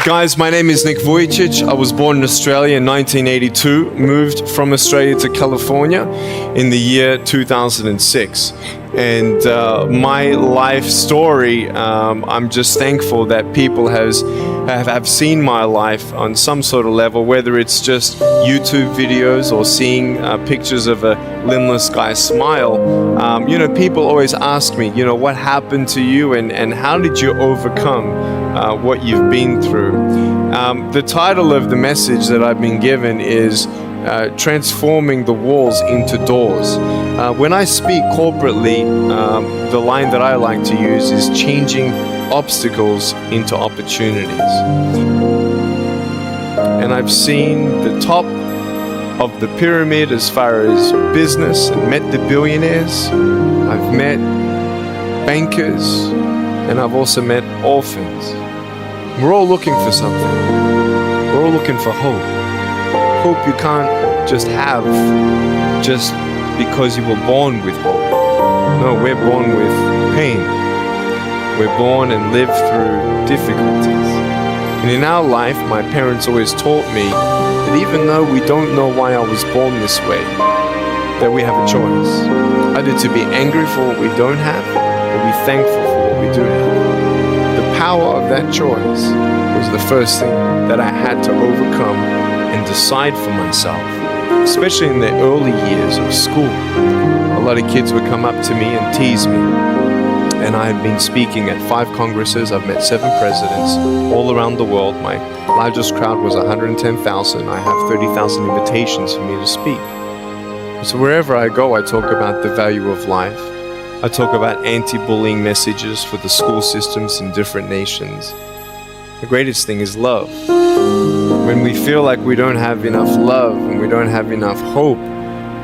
Guys, my name is Vujičić. I was born in Australia in 1982, moved from Australia to California in the year 2006. And my life story, I'm just thankful that people have seen my life on some sort of level, whether it's just YouTube videos or seeing pictures of a limbless guy's smile. People always ask me, what happened to you and how did you overcome what you've been through? The title of the message that I've been given is transforming the walls into doors. When I speak corporately, the line that I like to use is changing obstacles into opportunities. And I've seen the top of the pyramid as far as business and met the billionaires. I've met bankers and I've also met orphans. We're all looking for something. We're all looking for hope. Hope you can't just have just because you were born with hope. No, we're born with pain. We're born and live through difficulties. And in our life, my parents always taught me that even though we don't know why I was born this way, that we have a choice. Either to be angry for what we don't have, or be thankful for what we do have. The power of that choice was the first thing that I had to overcome and decide for myself, especially in the early years of school. A lot of kids would come up to me and tease me. And I have been speaking at 5 congresses. I've met 7 presidents all around the world. My largest crowd was 110,000. I have 30,000 invitations for me to speak. So wherever I go, I talk about the value of life. I talk about anti-bullying messages for the school systems in different nations. The greatest thing is love. When we feel like we don't have enough love and we don't have enough hope,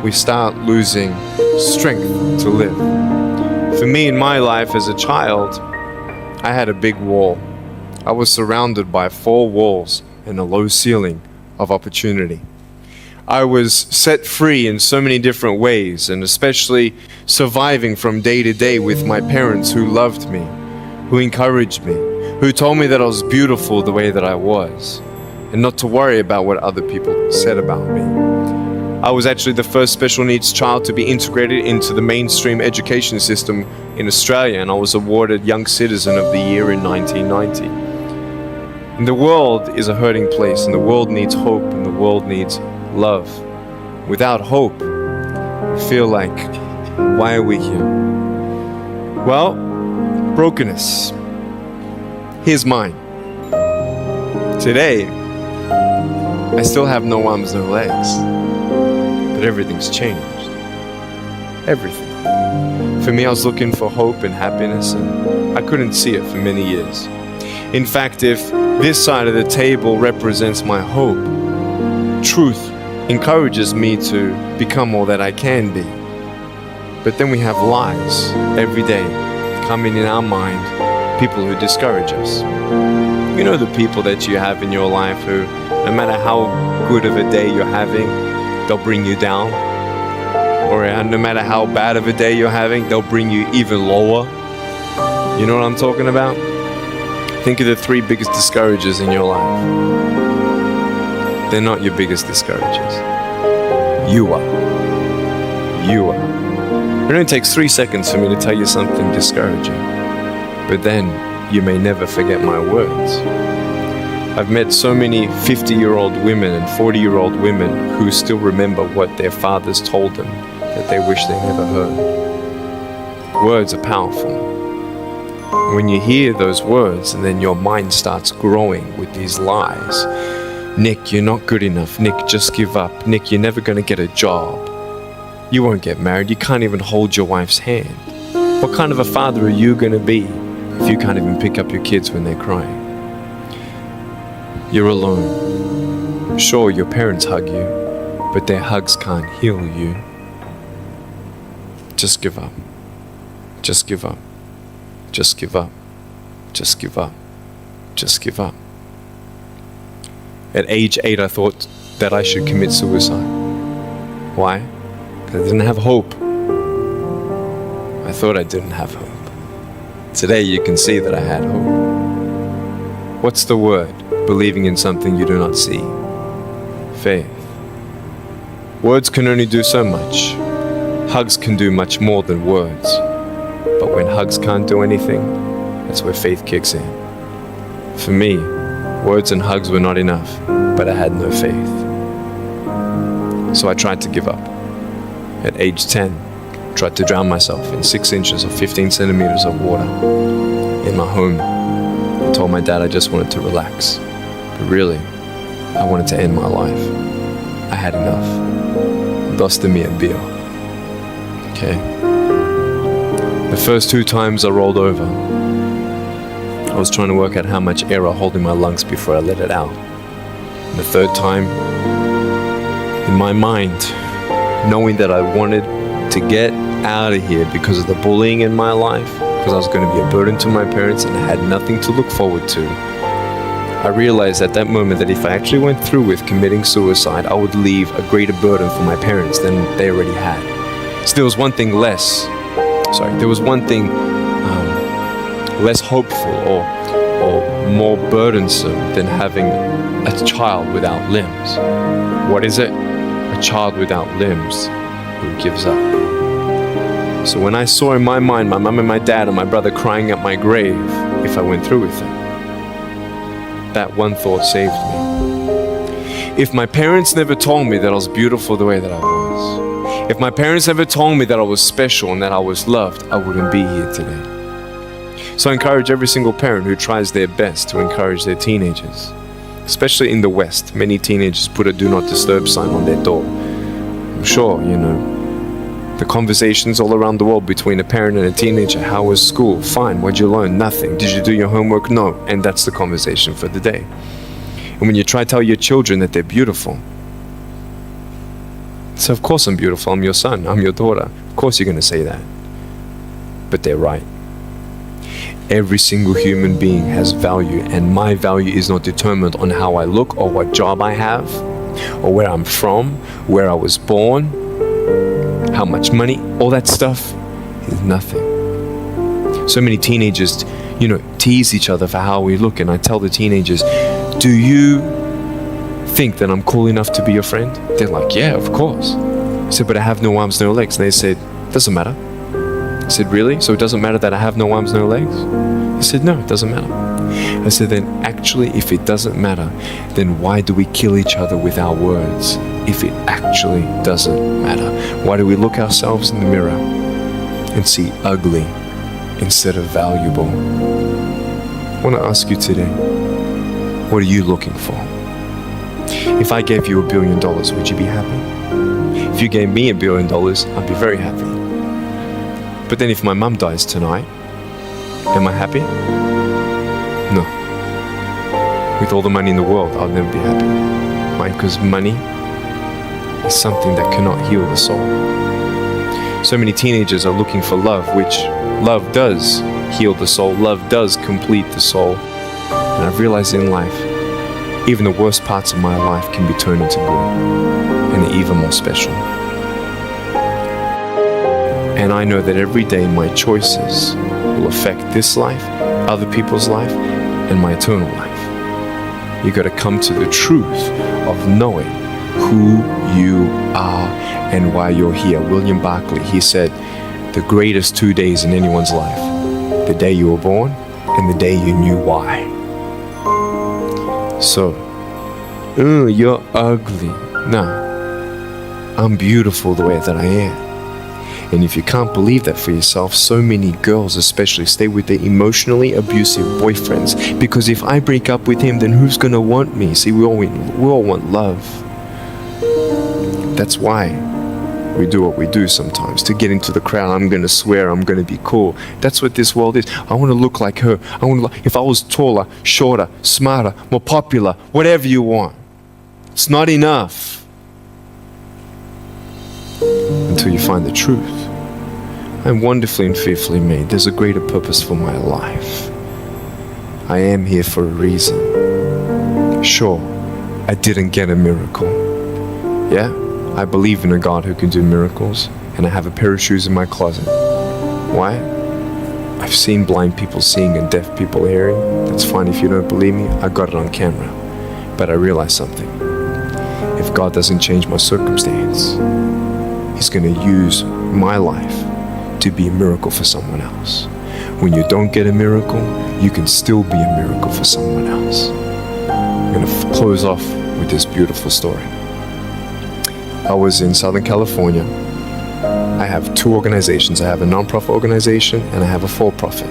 we start losing strength to live. For me, in my life as a child, I had a big wall. I was surrounded by 4 walls and a low ceiling of opportunity. I was set free in so many different ways, and especially surviving from day to day with my parents who loved me, who encouraged me, who told me that I was beautiful the way that I was, and not to worry about what other people said about me. I was actually the first special needs child to be integrated into the mainstream education system in Australia, and I was awarded Young Citizen of the Year in 1990. And the world is a hurting place, and the world needs hope, and the world needs love. Without hope, we feel like, why are we here? Well, brokenness. Here's mine. Today, I still have no arms, no legs. But everything's changed. Everything. For me, I was looking for hope and happiness, and I couldn't see it for many years. In fact, if this side of the table represents my hope, truth encourages me to become all that I can be. But then we have lies every day coming in our mind, people who discourage us. You know the people that you have in your life who, no matter how good of a day you're having, they'll bring you down. Or no matter how bad of a day you're having, they'll bring you even lower. You know what I'm talking about? Think of the 3 biggest discouragers in your life. They're not your biggest discouragers. You are. You are. It only takes 3 seconds for me to tell you something discouraging. But then you may never forget my words. I've met so many 50-year-old women and 40-year-old women who still remember what their fathers told them that they wish they never heard. Words are powerful. When you hear those words and then your mind starts growing with these lies. Nick, you're not good enough. Nick, just give up. Nick, you're never going to get a job. You won't get married. You can't even hold your wife's hand. What kind of a father are you going to be if you can't even pick up your kids when they're crying? You're alone. Sure, your parents hug you, but their hugs can't heal you. Just give up. Just give up. Just give up. Just give up. Just give up. At age 8, I thought that I should commit suicide. Why? Because I didn't have hope. I thought I didn't have hope. Today you can see that I had hope. What's the word? believing in something you do not see. Faith. Words can only do so much. Hugs can do much more than words. But when hugs can't do anything, that's where faith kicks in. For me, words and hugs were not enough, but I had no faith. So I tried to give up. At age 10, tried to drown myself in 6 inches or 15 centimeters of water. In my home, I told my dad I just wanted to relax. But really, I wanted to end my life. I had enough. Dosta mi je bio. Okay. The first 2 times I rolled over, I was trying to work out how much air I hold in my lungs before I let it out. And the 3rd time, in my mind, knowing that I wanted to get out of here because of the bullying in my life, because I was going to be a burden to my parents and I had nothing to look forward to, I realized at that moment that if I actually went through with committing suicide, I would leave a greater burden for my parents than they already had. So there was one thing less hopeful or more burdensome than having a child without limbs. What is it? A child without limbs who gives up. So when I saw in my mind my mum and my dad and my brother crying at my grave if I went through with it, that one thought saved me. If my parents never told me that I was beautiful the way that I was, if my parents never told me that I was special and that I was loved, I wouldn't be here today. So I encourage every single parent who tries their best to encourage their teenagers. Especially in the West, many teenagers put a do not disturb sign on their door. I'm sure, the conversations all around the world between a parent and a teenager. How was school? Fine. What'd you learn? Nothing. Did you do your homework? No. And that's the conversation for the day. And when you try to tell your children that they're beautiful, so of course I'm beautiful. I'm your son. I'm your daughter. Of course you're going to say that. But they're right. Every single human being has value, and my value is not determined on how I look or what job I have or where I'm from, where I was born, how much money. All that stuff is nothing. So many teenagers, tease each other for how we look, and I tell the teenagers, do you think that I'm cool enough to be your friend? They're like, yeah, of course. I said, but I have no arms, no legs. And they said, doesn't matter. I said, really? So it doesn't matter that I have no arms, no legs? He said, no, it doesn't matter. I said, then actually, if it doesn't matter, then why do we kill each other with our words? If it actually doesn't matter, why do we look ourselves in the mirror and see ugly instead of valuable? I want to ask you today, what are you looking for? If I gave you $1 billion, would you be happy? If you gave me $1 billion, I'd be very happy. But then if my mum dies tonight, am I happy? No. With all the money in the world, I'll never be happy. Why? Because money is something that cannot heal the soul. So many teenagers are looking for love, which love does heal the soul. Love does complete the soul. And I've realized in life, even the worst parts of my life can be turned into good and even more special. And I know that every day my choices will affect this life, other people's life, and my eternal life. You got to come to the truth of knowing who you are and why you're here. William Barclay, he said, the greatest 2 days in anyone's life, the day you were born and the day you knew why. So, you're ugly. No, I'm beautiful the way that I am. And if you can't believe that for yourself, so many girls especially stay with their emotionally abusive boyfriends, because if I break up with him, then who's gonna want me? See, we all want love. That's why we do what we do sometimes, to get into the crowd. I'm gonna swear, I'm gonna be cool. That's what this world is. I wanna look like her. If I was taller, shorter, smarter, more popular, whatever you want. It's not enough until you find the truth. I'm wonderfully and fearfully made. There's a greater purpose for my life. I am here for a reason. Sure, I didn't get a miracle. Yeah, I believe in a God who can do miracles, and I have a pair of shoes in my closet. Why? I've seen blind people seeing and deaf people hearing. That's fine if you don't believe me. I got it on camera. But I realized something. If God doesn't change my circumstance, He's going to use my life to be a miracle for someone else. When you don't get a miracle, you can still be a miracle for someone else. I'm going to close off with this beautiful story. I was in Southern California. I have two organizations. I have a non-profit organization and I have a for-profit.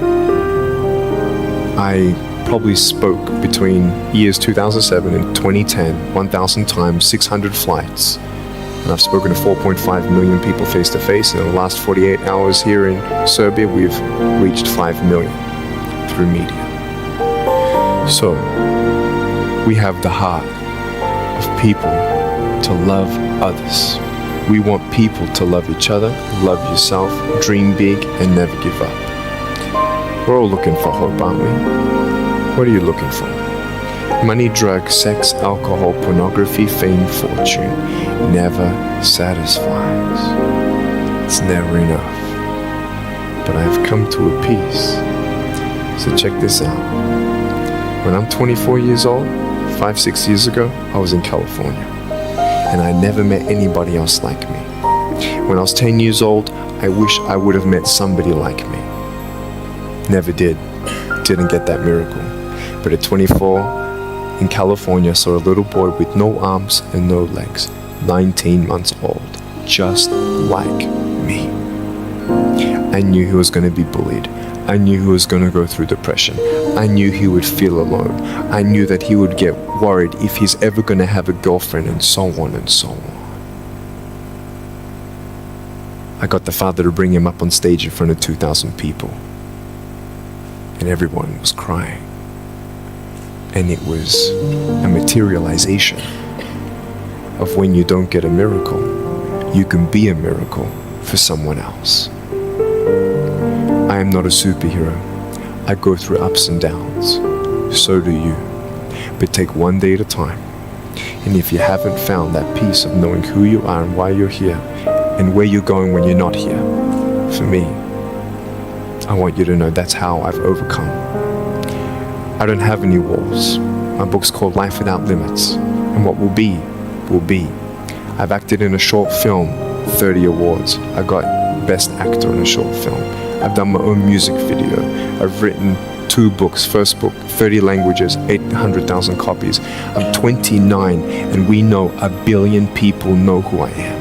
I probably spoke between years 2007 and 2010, 1,000 times, 600 flights. And I've spoken to 4.5 million people face to face. In the last 48 hours here in Serbia, we've reached 5 million through media. So, we have the heart of people to love others. We want people to love each other, love yourself, dream big, and never give up. We're all looking for hope, aren't we? What are you looking for? Money, drugs, sex, alcohol, pornography, fame, fortune never satisfies. It's never enough. But I've come to a peace. So check this out. When I'm 24 years old, 5-6 years ago, I was in California. And I never met anybody else like me. When I was 10 years old, I wish I would have met somebody like me. Never did. Didn't get that miracle. But at 24, in California, I saw a little boy with no arms and no legs, 19 months old, just like me. I knew he was going to be bullied. I knew he was going to go through depression. I knew he would feel alone. I knew that he would get worried if he's ever going to have a girlfriend, and so on and so on. I got the father to bring him up on stage in front of 2,000 people. And everyone was crying. And it was a materialization of when you don't get a miracle, you can be a miracle for someone else. I am not a superhero. I go through ups and downs. So do you. But take one day at a time. And if you haven't found that peace of knowing who you are and why you're here, and where you're going when you're not here, for me, I want you to know that's how I've overcome. I don't have any walls. My book's called Life Without Limits. And what will be, will be. I've acted in a short film, 30 awards. I got Best Actor in a Short Film. I've done my own music video. I've written 2 books. First book, 30 languages, 800,000 copies. I'm 29 and we know 1 billion people know who I am.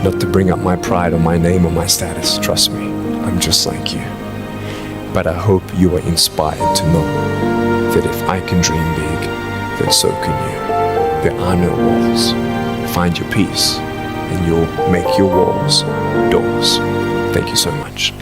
Not to bring up my pride or my name or my status. Trust me, I'm just like you. But I hope you are inspired to know that if I can dream big, then so can you. There are no walls. Find your peace, and you'll make your walls doors. Thank you so much.